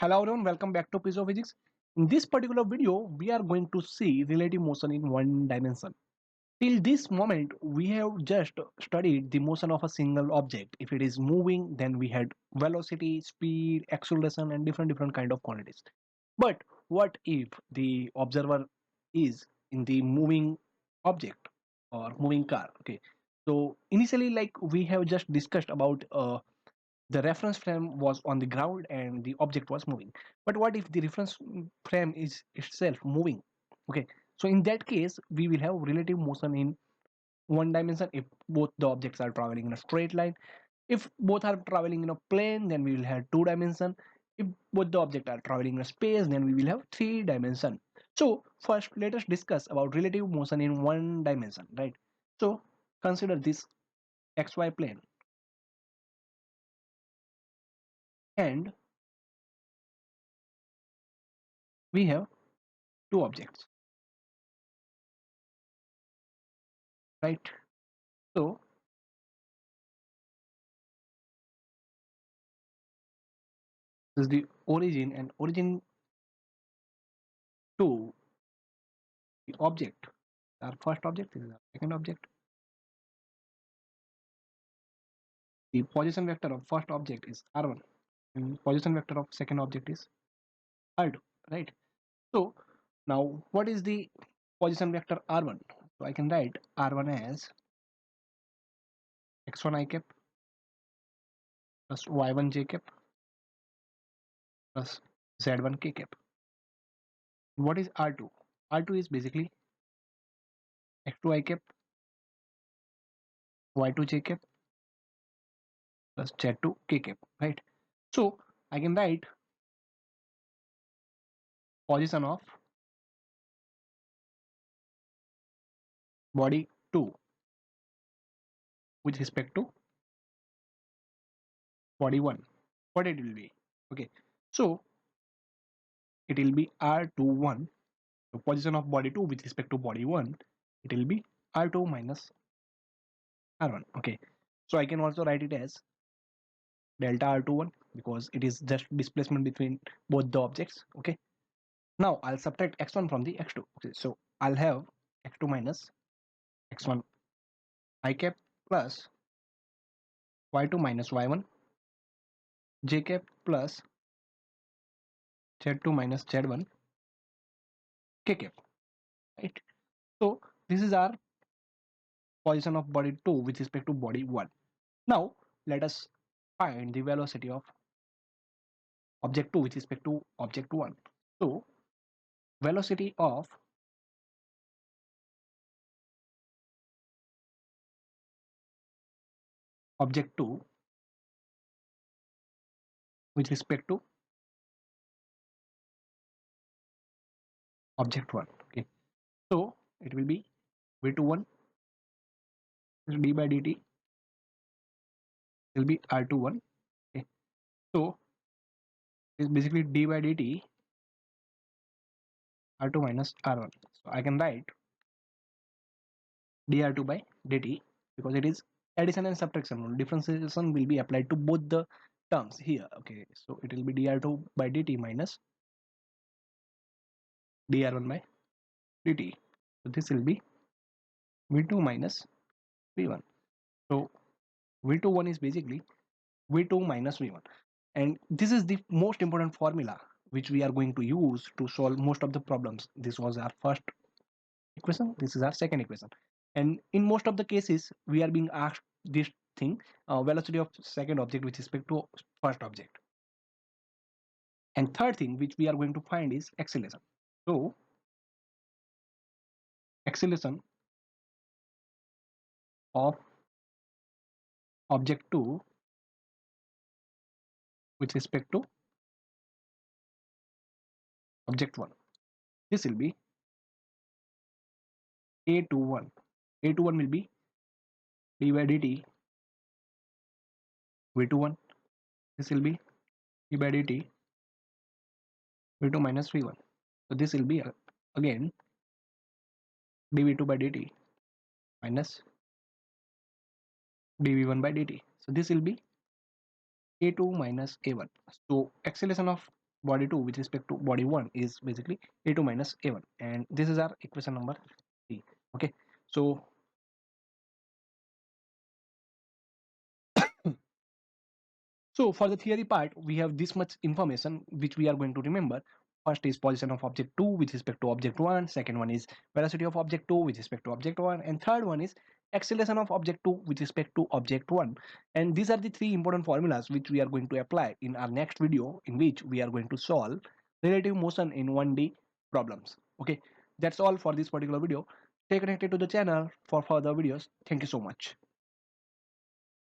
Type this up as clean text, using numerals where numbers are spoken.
Hello everyone, welcome back to Piece of Physics. In this particular video, we are going to see relative motion in one dimension. Till this moment, we have just studied the motion of a single object. If it is moving, then we had velocity, speed, acceleration, and different kind of quantities. But what if the observer is in the moving object or moving car? Okay. So initially, like we have just discussed about the reference frame was on the ground and the object was moving. But what if the reference frame is itself moving? Okay, so in that case we will have relative motion in one dimension if both the objects are traveling in a straight line. If both are traveling in a plane, then we will have two dimension. If both the objects are traveling in a space, then we will have three dimension. So first let us discuss about relative motion in one dimension, right? So consider this xy plane, and we have two objects, right? So this is the origin, and origin to the object. Our first object, this is our second object. The position vector of first object is r1, and position vector of second object is r2, right? So now what is the position vector r1? So I can write r1 as x1 I cap plus y1 j cap plus z1 k cap. What is r2? R2 is basically x2 I cap y2 j cap plus z2 k cap, right? So I can write position of body 2 with respect to body 1, what it will be. Okay, so it will be r21. The position of body 2 with respect to body 1, it will be r2 minus r1. Okay, so I can also write it as delta r21 because it is just displacement between both the objects. Okay, now I'll subtract x1 from the x2. Okay, so I'll have x2 minus x1 I cap plus y2 minus y1 j cap plus z2 minus z1 k cap, right? So this is our position of body 2 with respect to body 1. Now let us find the velocity of object 2 with respect to object 1. So velocity of object 2 with respect to object 1. Okay, so it will be v21 d by dt will be r21. Okay, so it's basically d by dt r2 minus r1. So I can write dr2 by dt because it is addition and subtraction. Differentiation will be applied to both the terms here. Okay, so it will be dr2 by dt minus dr1 by dt. So this will be v2 minus v1. So v21 is basically v2 minus v1, and this is the most important formula which we are going to use to solve most of the problems. This was our first equation, this is our second equation, and in most of the cases we are being asked this thing, velocity of second object with respect to first object. And third thing which we are going to find is acceleration. So acceleration of object 2 with respect to object 1, this will be a21. A21 will be d by dt v21. This will be d by dt v2 minus v1. So this will be again dv2 by dt minus dv1 by dt. So this will be a2 minus a1. So acceleration of body 2 with respect to body 1 is basically a2 minus a1, and this is our equation number 3. Okay, so so for the theory part, we have this much information which we are going to remember. First is position of object 2 with respect to object 1. Second one is velocity of object 2 with respect to object 1. And third one is acceleration of object 2 with respect to object 1. And these are the three important formulas which we are going to apply in our next video, in which we are going to solve relative motion in 1D problems. Okay, that's all for this particular video. Stay connected to the channel for further videos. Thank you so much.